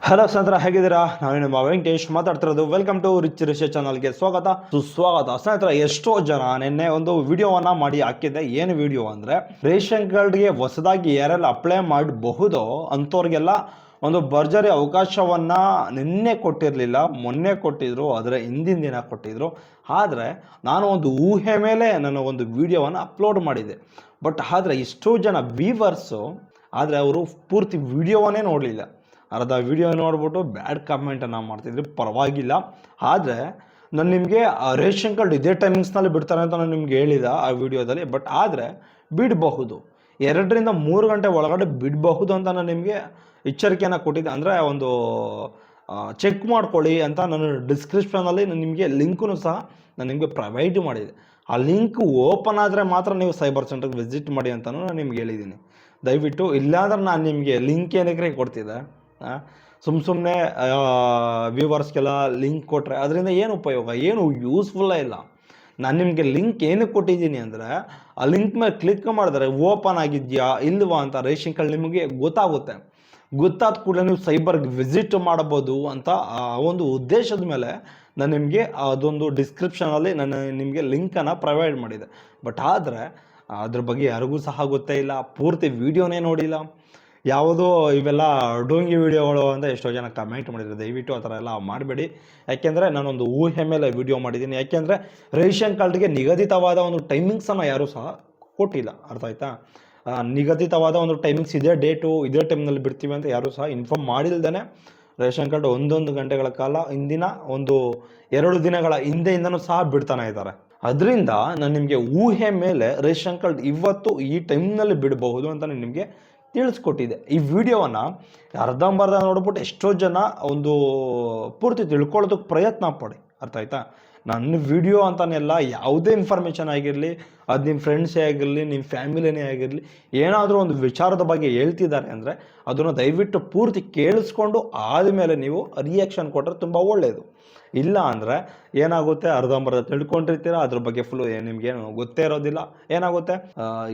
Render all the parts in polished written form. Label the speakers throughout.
Speaker 1: Hello ಸ್ನೇಹಿತರೆ, ಹೇಗಿದ್ದೀರಾ? ನಾನು ನಿಮ್ಮ ವೆಂಕಟೇಶ್ ಮಾತಾಡ್ತಿರೋದು. ವೆಲ್ಕಮ್ ಟು ರಿಚ್ ರಿಷ ಚಾನಲ್ಗೆ ಸ್ವಾಗತ ಸುಸ್ವಾಗತ. ಸ್ನೇಹಿತರೆ, ಎಷ್ಟೋ ಜನ ನಿನ್ನೆ ಒಂದು ವಿಡಿಯೋವನ್ನ ಮಾಡಿ ಹಾಕಿದ್ದೆ. ಏನು ವಿಡಿಯೋ ಅಂದರೆ, ರೇಷನ್ ಕಾರ್ಡ್ಗೆ ಹೊಸದಾಗಿ ಯಾರೆಲ್ಲ ಅಪ್ಲೈ ಮಾಡಬಹುದೋ ಅಂಥವ್ರಿಗೆಲ್ಲ ಒಂದು ಭರ್ಜರಿ ಅವಕಾಶವನ್ನ ನಿನ್ನೆ ಕೊಟ್ಟಿರಲಿಲ್ಲ, ಮೊನ್ನೆ ಕೊಟ್ಟಿದ್ರು, ಅದರ ಹಿಂದಿನ ದಿನ ಕೊಟ್ಟಿದ್ರು. ಆದರೆ ನಾನು ಒಂದು ಊಹೆ ಮೇಲೆ ನನ್ನ ಒಂದು ವಿಡಿಯೋವನ್ನು ಅಪ್ಲೋಡ್ ಮಾಡಿದ್ದೆ. ಆದರೆ ಎಷ್ಟೋ ಜನ ವ್ಯೂವರ್ಸು ಆದರೆ ಅವರು ಪೂರ್ತಿ ವಿಡಿಯೋವನ್ನೇ ನೋಡಲಿಲ್ಲ. ಅರ್ಧ ವಿಡಿಯೋ ನೋಡ್ಬಿಟ್ಟು ಬ್ಯಾಡ್ ಕಮೆಂಟನ್ನು ಮಾಡ್ತಿದ್ರು. ಪರವಾಗಿಲ್ಲ, ಆದರೆ ನಾನು ನಿಮಗೆ ರೇಷನ್ ಕಾರ್ಡ್ ಇದೇ ಟೈಮಿಂಗ್ಸ್ನಲ್ಲಿ ಬಿಡ್ತಾರೆ ಅಂತ ನಾನು ನಿಮ್ಗೆ ಹೇಳಿದ ಆ ವಿಡಿಯೋದಲ್ಲಿ. ಆದರೆ ಬಿಡಬಹುದು, 2ರಿಂದ 3 ಗಂಟೆ ಒಳಗಡೆ ಬಿಡಬಹುದು ಅಂತ ನಾನು ನಿಮಗೆ ಎಚ್ಚರಿಕೆಯನ್ನು ಕೊಟ್ಟಿದ್ದೆ. ಅಂದರೆ ಒಂದು ಚೆಕ್ ಮಾಡ್ಕೊಳ್ಳಿ ಅಂತ ನಾನು ಡಿಸ್ಕ್ರಿಪ್ಷನಲ್ಲಿ ನಿಮಗೆ ಲಿಂಕನ್ನು ಸಹ ನಾನು ನಿಮಗೆ ಪ್ರೊವೈಡ್ ಮಾಡಿದೆ. ಆ ಲಿಂಕ್ ಓಪನ್ ಆದರೆ ಮಾತ್ರ ನೀವು ಸೈಬರ್ ಸೆಂಟರ್ಗೆ ವಿಸಿಟ್ ಮಾಡಿ ಅಂತಲೂ ನಾನು ನಿಮ್ಗೆ ಹೇಳಿದ್ದೀನಿ. ದಯವಿಟ್ಟು ಇಲ್ಲಾಂದ್ರೆ ನಾನು ನಿಮಗೆ ಲಿಂಕ್ ಏನಕ್ಕೆ ಕೊಡ್ತಿದ್ದೆ, ಸುಮ್ಮನೆ ವ್ಯೂವರ್ಸ್ಗೆಲ್ಲ ಲಿಂಕ್ ಕೊಟ್ಟರೆ ಅದರಿಂದ ಏನು ಉಪಯೋಗ, ಏನು ಯೂಸ್ಫುಲ್ಲೇ ಇಲ್ಲ. ನಾನು ನಿಮಗೆ ಲಿಂಕ್ ಏನಕ್ಕೆ ಕೊಟ್ಟಿದ್ದೀನಿ ಅಂದರೆ, ಆ ಲಿಂಕ್ ಮೇಲೆ ಕ್ಲಿಕ್ ಮಾಡಿದ್ರೆ ಓಪನ್ ಆಗಿದೆಯಾ ಇಲ್ವಾ ಅಂತ ರೇಷನ್ ಕಾರ್ಡ್ ನಿಮಗೆ ಗೊತ್ತಾಗುತ್ತೆ. ಗೊತ್ತಾದ ಕೂಡಲೇ ನೀವು ಸೈಬರ್ಗೆ ವಿಸಿಟ್ ಮಾಡ್ಬೋದು ಅಂತ ಆ ಒಂದು ಉದ್ದೇಶದ ಮೇಲೆ ನಾನು ನಿಮಗೆ ಅದೊಂದು ಡಿಸ್ಕ್ರಿಪ್ಷನಲ್ಲಿ ನಾನು ನಿಮಗೆ ಲಿಂಕನ್ನು ಪ್ರೊವೈಡ್ ಮಾಡಿದೆ. ಆದರೆ ಅದ್ರ ಬಗ್ಗೆ ಯಾರಿಗೂ ಸಹ ಗೊತ್ತೇ ಇಲ್ಲ, ಪೂರ್ತಿ ವಿಡಿಯೋನೇ ನೋಡಿಲ್ಲ. ಯಾವುದೋ ಇವೆಲ್ಲ ಡೋಂಗಿ ವಿಡಿಯೋಗಳು ಅಂತ ಎಷ್ಟೋ ಜನ ಕಮೆಂಟ್ ಮಾಡಿದ್ರು. ದಯವಿಟ್ಟು ಆ ಥರ ಎಲ್ಲ ಮಾಡಬೇಡಿ. ಯಾಕೆಂದರೆ ನಾನೊಂದು ಊಹೆ ಮೇಲೆ ವಿಡಿಯೋ ಮಾಡಿದ್ದೀನಿ. ಯಾಕೆಂದರೆ ರೇಷನ್ ಕಾರ್ಡ್ಗೆ ನಿಗದಿತವಾದ ಒಂದು ಟೈಮಿಂಗ್ಸನ್ನು ಯಾರೂ ಸಹ ಕೊಟ್ಟಿಲ್ಲ. ಅರ್ಥ ಆಯ್ತಾ? ನಿಗದಿತವಾದ ಒಂದು ಟೈಮಿಂಗ್ಸ್, ಇದೇ ಡೇಟು ಇದೇ ಟೈಮ್ನಲ್ಲಿ ಬಿಡ್ತೀವಿ ಅಂತ ಯಾರೂ ಸಹ ಇನ್ಫಾರ್ಮ್ ಮಾಡಿಲ್ದೇ ರೇಷನ್ ಕಾರ್ಡ್ 1 ಗಂಟೆಗಳ ಕಾಲ ಹಿಂದಿನ ಒಂದು 2 ದಿನಗಳ ಹಿಂದೆಯಿಂದನೂ ಸಹ ಬಿಡ್ತಾನೆ ಇದ್ದಾರೆ. ಅದರಿಂದ ನಾನು ನಿಮಗೆ ಊಹೆ ಮೇಲೆ ರೇಷನ್ ಕಾರ್ಡ್ ಇವತ್ತು ಈ ಟೈಮ್ನಲ್ಲಿ ಬಿಡಬಹುದು ಅಂತ ನಾನು ನಿಮಗೆ ತಿಳಿಸ್ಕೊಟ್ಟಿದ್ದೆ. ಈ ವಿಡಿಯೋವನ್ನು ಅರ್ಧಂಬರ್ಧ ನೋಡ್ಬಿಟ್ಟು ಎಷ್ಟೋ ಜನ ಒಂದು ಪೂರ್ತಿ ತಿಳ್ಕೊಳ್ಳೋದಕ್ಕೆ ಪ್ರಯತ್ನ ಪಡಿ. ಅರ್ಥ ಆಯ್ತಾ? ನನ್ನ ವಿಡಿಯೋ ಅಂತಾನೆಲ್ಲ ಯಾವುದೇ ಇನ್ಫಾರ್ಮೇಷನ್ ಆಗಿರಲಿ, ಅದು ನಿಮ್ಮ ಫ್ರೆಂಡ್ಸೇ ಆಗಿರಲಿ, ನಿಮ್ಮ ಫ್ಯಾಮಿಲಿನೇ ಆಗಿರಲಿ, ಏನಾದರೂ ಒಂದು ವಿಚಾರದ ಬಗ್ಗೆ ಹೇಳ್ತಿದ್ದಾರೆ ಅಂದರೆ ಅದನ್ನು ದಯವಿಟ್ಟು ಪೂರ್ತಿ ಕೇಳಿಸ್ಕೊಂಡು ಆದಮೇಲೆ ನೀವು ರಿಯಾಕ್ಷನ್ ಕೊಟ್ಟರೆ ತುಂಬ ಒಳ್ಳೆಯದು. ಇಲ್ಲ ಅಂದರೆ ಏನಾಗುತ್ತೆ, ಅರ್ಧಂಬರ್ಧ ತಿಳ್ಕೊಂಡಿರ್ತೀರ, ಅದ್ರ ಬಗ್ಗೆ ಫುಲ್ಲು ನಿಮ್ಗೇನು ಗೊತ್ತೇ ಇರೋದಿಲ್ಲ. ಏನಾಗುತ್ತೆ,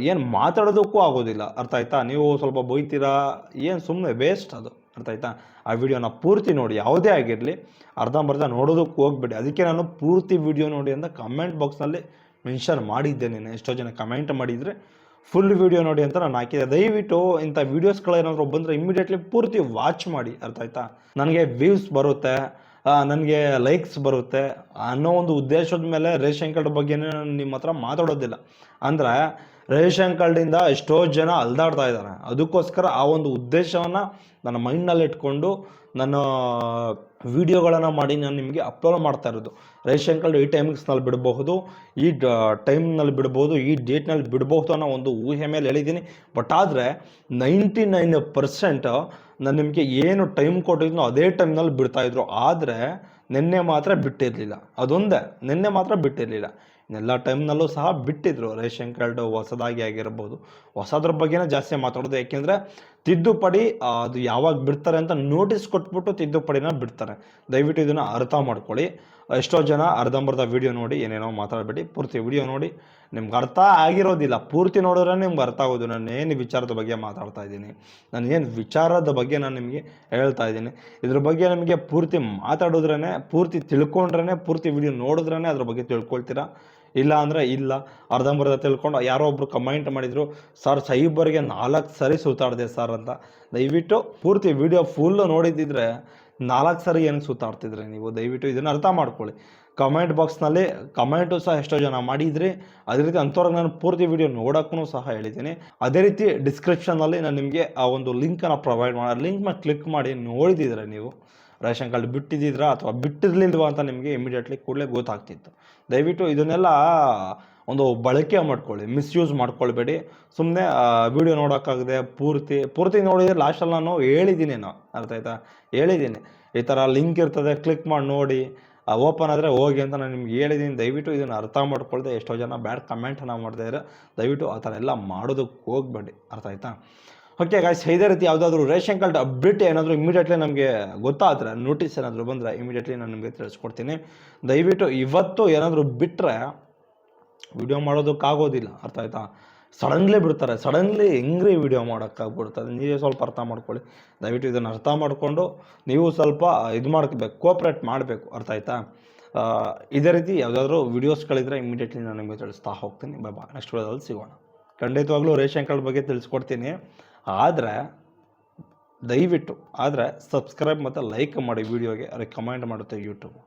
Speaker 1: ಏನು ಮಾತಾಡೋದಕ್ಕೂ ಆಗೋದಿಲ್ಲ. ಅರ್ಥ ಆಯ್ತಾ? ನೀವು ಸ್ವಲ್ಪ ಬೈತೀರಾ, ಏನು ಸುಮ್ಮನೆ ವೇಸ್ಟ್ ಅದು. ಅರ್ಥ ಆಯ್ತಾ? ಆ ವಿಡಿಯೋನ ಪೂರ್ತಿ ನೋಡಿ, ಯಾವುದೇ ಆಗಿರಲಿ ಅರ್ಧಂಬರ್ಧ ನೋಡೋದಕ್ಕೆ ಹೋಗ್ಬೇಡಿ. ಅದಕ್ಕೆ ನಾನು ಪೂರ್ತಿ ವಿಡಿಯೋ ನೋಡಿ ಅಂತ ಕಮೆಂಟ್ ಬಾಕ್ಸ್ನಲ್ಲಿ ಮೆನ್ಷನ್ ಮಾಡಿದ್ದೇನೆ. ಎಷ್ಟೋ ಜನ ಕಮೆಂಟ್ ಮಾಡಿದರೆ ಫುಲ್ ವಿಡಿಯೋ ನೋಡಿ ಅಂತ ನಾನು ಹಾಕಿದೆ. ದಯವಿಟ್ಟು ಇಂಥ ವೀಡಿಯೋಸ್ಗಳೇನಾದರೂ ಬಂದರೆ ಇಮ್ಮಿಡಿಯೇಟ್ಲಿ ಪೂರ್ತಿ ವಾಚ್ ಮಾಡಿ. ಅರ್ಥ ಆಯ್ತಾ? ನನಗೆ ವ್ಯೂಸ್ ಬರುತ್ತೆ, ನನಗೆ ಲೈಕ್ಸ್ ಬರುತ್ತೆ ಅನ್ನೋ ಒಂದು ಉದ್ದೇಶದ ಮೇಲೆ ರೇಷನ್ ಕಾರ್ಡ್ ಬಗ್ಗೆನೇ ನಾನು ನಿಮ್ಮ ಹತ್ರ ಮಾತಾಡೋದಿಲ್ಲ. ಅಂದರೆ ರೇಷನ್ ಕಾರ್ಡಿಂದ ಎಷ್ಟೋ ಜನ ಅಲ್ದಾಡ್ತಾ ಇದ್ದಾರೆ. ಅದಕ್ಕೋಸ್ಕರ ಆ ಒಂದು ಉದ್ದೇಶವನ್ನು ನನ್ನ ಮೈಂಡ್ನಲ್ಲಿ ಇಟ್ಕೊಂಡು ನನ್ನ ವಿಡಿಯೋಗಳನ್ನು ಮಾಡಿ ನಾನು ನಿಮಗೆ ಅಪ್ಲೋಡ್ ಮಾಡ್ತಾ ಇರೋದು. ರೇಷನ್ ಕಾರ್ಡ್ ಈ ಟೈಮಿಂಗ್ಸ್ನಲ್ಲಿ ಬಿಡಬಹುದು, ಈ ಟೈಮ್ನಲ್ಲಿ ಬಿಡ್ಬೋದು, ಈ ಡೇಟ್ನಲ್ಲಿ ಬಿಡಬಹುದು ಅನ್ನೋ ಒಂದು ಊಹೆ ಮೇಲೆ ಹೇಳಿದ್ದೀನಿ. ಆದರೆ 99% ನಾನು ನಿಮಗೆ ಏನು ಟೈಮ್ ಕೊಟ್ಟಿದ್ನೋ ಅದೇ ಟೈಮ್ನಲ್ಲಿ ಬಿಡ್ತಾಯಿದ್ರು. ಆದರೆ ನಿನ್ನೆ ಮಾತ್ರ ಬಿಟ್ಟಿರಲಿಲ್ಲ. ಅದೊಂದೇ, ನಿನ್ನೆ ಮಾತ್ರ ಬಿಟ್ಟಿರಲಿಲ್ಲ. ಎಲ್ಲ ಟೈಮ್ನಲ್ಲೂ ಸಹ ಬಿಟ್ಟಿದ್ರು. ರೇಷನ್ ಕಾರ್ಡ್ ಹೊಸದಾಗಿ ಆಗಿರ್ಬೋದು, ಹೊಸದ್ರ ಬಗ್ಗೆನೇ ಜಾಸ್ತಿ ಮಾತಾಡೋದು. ಯಾಕೆಂದರೆ ತಿದ್ದುಪಡಿ ಅದು ಯಾವಾಗ ಬಿಡ್ತಾರೆ ಅಂತ ನೋಟಿಸ್ ಕೊಟ್ಬಿಟ್ಟು ತಿದ್ದುಪಡಿನ ಬಿಡ್ತಾರೆ. ದಯವಿಟ್ಟು ಇದನ್ನು ಅರ್ಥ ಮಾಡ್ಕೊಳ್ಳಿ. ಎಷ್ಟೋ ಜನ ಅರ್ಧಂಬರ್ಧ ವಿಡಿಯೋ ನೋಡಿ ಏನೇನೋ ಮಾತಾಡಬೇಡಿ. ಪೂರ್ತಿ ವಿಡಿಯೋ ನೋಡಿ, ನಿಮ್ಗೆ ಅರ್ಥ ಆಗಿರೋದಿಲ್ಲ. ಪೂರ್ತಿ ನೋಡಿದ್ರೆ ನಿಮ್ಗೆ ಅರ್ಥ ಆಗೋದು ನಾನು ಏನು ವಿಚಾರದ ಬಗ್ಗೆ ಮಾತಾಡ್ತಾ ಇದ್ದೀನಿ, ನಾನು ಏನು ವಿಚಾರದ ಬಗ್ಗೆ ನಾನು ನಿಮಗೆ ಹೇಳ್ತಾ ಇದ್ದೀನಿ. ಇದ್ರ ಬಗ್ಗೆ ನಿಮಗೆ ಪೂರ್ತಿ ಮಾತಾಡಿದ್ರೇ, ಪೂರ್ತಿ ತಿಳ್ಕೊಂಡ್ರೇ, ಪೂರ್ತಿ ವಿಡಿಯೋ ನೋಡಿದ್ರೇ ಅದ್ರ ಬಗ್ಗೆ ತಿಳ್ಕೊಳ್ತೀರಾ. ಇಲ್ಲ ಅಂದರೆ ಇಲ್ಲ. ಅರ್ಧಂಬರ್ಧ ತಿಳ್ಕೊಂಡು ಯಾರೋ ಒಬ್ಬರು ಕಮೆಂಟ್ ಮಾಡಿದರು, ಸರ್ ಸೈಬರ್ಗೆ 4 ಸರಿ ಸುತ್ತಾಡಿದೆ ಸರ್ ಅಂತ. ದಯವಿಟ್ಟು ಪೂರ್ತಿ ವಿಡಿಯೋ ಫುಲ್ಲು ನೋಡಿದ್ದಿದ್ರೆ 4 ಸರಿ ಏನಕ್ಕೆ ಸುತ್ತಾಡ್ತಿದ್ರೆ ನೀವು? ದಯವಿಟ್ಟು ಇದನ್ನು ಅರ್ಥ ಮಾಡ್ಕೊಳ್ಳಿ. ಕಮೆಂಟ್ ಬಾಕ್ಸ್ನಲ್ಲಿ ಕಮೆಂಟು ಸಹ ಎಷ್ಟೋ ಜನ ಮಾಡಿದ್ರಿ. ಅದೇ ರೀತಿ ಅಂಥವ್ರಿಗೆ ನಾನು ಪೂರ್ತಿ ವಿಡಿಯೋ ನೋಡೋಕ್ಕೂ ಸಹ ಹೇಳಿದ್ದೀನಿ. ಅದೇ ರೀತಿ ಡಿಸ್ಕ್ರಿಪ್ಷನ್ನಲ್ಲಿ ನಾನು ನಿಮಗೆ ಆ ಒಂದು ಲಿಂಕನ್ನು ಪ್ರೊವೈಡ್ ಮಾಡಿ, ಲಿಂಕ್ ಮೇಲೆ ಕ್ಲಿಕ್ ಮಾಡಿ ನೋಡಿದಿದ್ರೆ ನೀವು ರೇಷನ್ ಕಾರ್ಡ್ ಬಿಟ್ಟಿದ್ದಿದ್ರಾ ಅಥವಾ ಬಿಟ್ಟಿರಲಿಲ್ವಾ ಅಂತ ನಿಮಗೆ ಇಮಿಡಿಯೇಟ್ಲಿ ಕೂಡಲೇ ಗೊತ್ತಾಗ್ತಿತ್ತು. ದಯವಿಟ್ಟು ಇದನ್ನೆಲ್ಲ ಒಂದು ಬಳಕೆ ಮಾಡ್ಕೊಳ್ಳಿ, ಮಿಸ್ಯೂಸ್ ಮಾಡ್ಕೊಳ್ಬೇಡಿ. ಸುಮ್ಮನೆ ವಿಡಿಯೋ ನೋಡೋಕ್ಕಾಗದೆ ಪೂರ್ತಿ ನೋಡಿದರೆ ಲಾಸ್ಟಲ್ಲಿ ನಾನು ಹೇಳಿದ್ದೀನಿ. ಅರ್ಥ ಆಯ್ತಾ? ಹೇಳಿದ್ದೀನಿ ಈ ಥರ ಲಿಂಕ್ ಇರ್ತದೆ, ಕ್ಲಿಕ್ ಮಾಡಿ ನೋಡಿ, ಓಪನ್ ಆದರೆ ಹೋಗಿ ಅಂತ ನಾನು ನಿಮ್ಗೆ ಹೇಳಿದ್ದೀನಿ. ದಯವಿಟ್ಟು ಇದನ್ನು ಅರ್ಥ ಮಾಡ್ಕೊಳ್ದೆ ಎಷ್ಟೋ ಜನ ಬ್ಯಾಡ್ ಕಮೆಂಟನ್ನು ಮಾಡ್ತಾಯಿದ್ದಾರೆ. ದಯವಿಟ್ಟು ಆ ಥರ ಎಲ್ಲ ಮಾಡೋದಕ್ಕೆ ಹೋಗಬೇಡಿ. ಅರ್ಥ ಆಯ್ತಾ? ಓಕೆ ಗಾಯ್ಸ್, ಇದೇ ರೀತಿ ಯಾವುದಾದ್ರೂ ರೇಷನ್ ಕಾರ್ಡ್ ಅಪ್ಡೇಟ್ ಏನಾದರೂ ಇಮಿಡಿಯೇಟ್ಲಿ ನಮಗೆ ಗೊತ್ತಾದರೆ, ನೋಟಿಸ್ ಏನಾದರೂ ಬಂದರೆ ಇಮಿಡಿಯೇಟ್ಲಿ ನಾನು ನಿಮಗೆ ತಿಳಿಸ್ಕೊಡ್ತೀನಿ. ದಯವಿಟ್ಟು ಇವತ್ತು ಏನಾದರೂ ಬಿಟ್ಟರೆ ವಿಡಿಯೋ ಮಾಡೋದಕ್ಕಾಗೋದಿಲ್ಲ. ಅರ್ಥ ಆಯ್ತಾ? ಸಡನ್ಲಿ ಬಿಡ್ತಾರೆ. ಸಡನ್ಲಿ ಹೆಂಗ್ರಿ ವಿಡಿಯೋ ಮಾಡೋಕ್ಕಾಗ್ಬಿಡ್ತದೆ, ನೀವೇ ಸ್ವಲ್ಪ ಅರ್ಥ ಮಾಡ್ಕೊಳ್ಳಿ. ದಯವಿಟ್ಟು ಇದನ್ನು ಅರ್ಥ ಮಾಡಿಕೊಂಡು ನೀವು ಸ್ವಲ್ಪ ಇದು ಮಾಡ್ಕೋಬೇಕು, ಕೋಪ್ರೇಟ್ ಮಾಡಬೇಕು. ಅರ್ಥ ಆಯ್ತಾ? ಇದೇ ರೀತಿ ಯಾವುದಾದ್ರೂ ವೀಡಿಯೋಸ್ಗಳಿದ್ರೆ ಇಮಿಡಿಯೇಟ್ಲಿ ನಾನು ನಿಮಗೆ ತಿಳಿಸ್ತಾ ಹೋಗ್ತೀನಿ. ಬೈ ನೆಕ್ಸ್ಟ್ ವಿಡಿಯೋದಲ್ಲಿ ಸಿಗೋಣ. ಖಂಡಿತವಾಗ್ಲೂ ರೇಷನ್ ಕಾರ್ಡ್ ಬಗ್ಗೆ ತಿಳಿಸ್ಕೊಡ್ತೀನಿ. ಆದರೆ ದಯವಿಟ್ಟು ಸಬ್ಸ್ಕ್ರೈಬ್ ಮತ್ತು ಲೈಕ್ ಮಾಡಿ ವಿಡಿಯೋಗೆ, ಅದಕ್ಕೆ ಕಮೆಂಟ್ ಮಾಡುತ್ತೆ ಯೂಟ್ಯೂಬ್.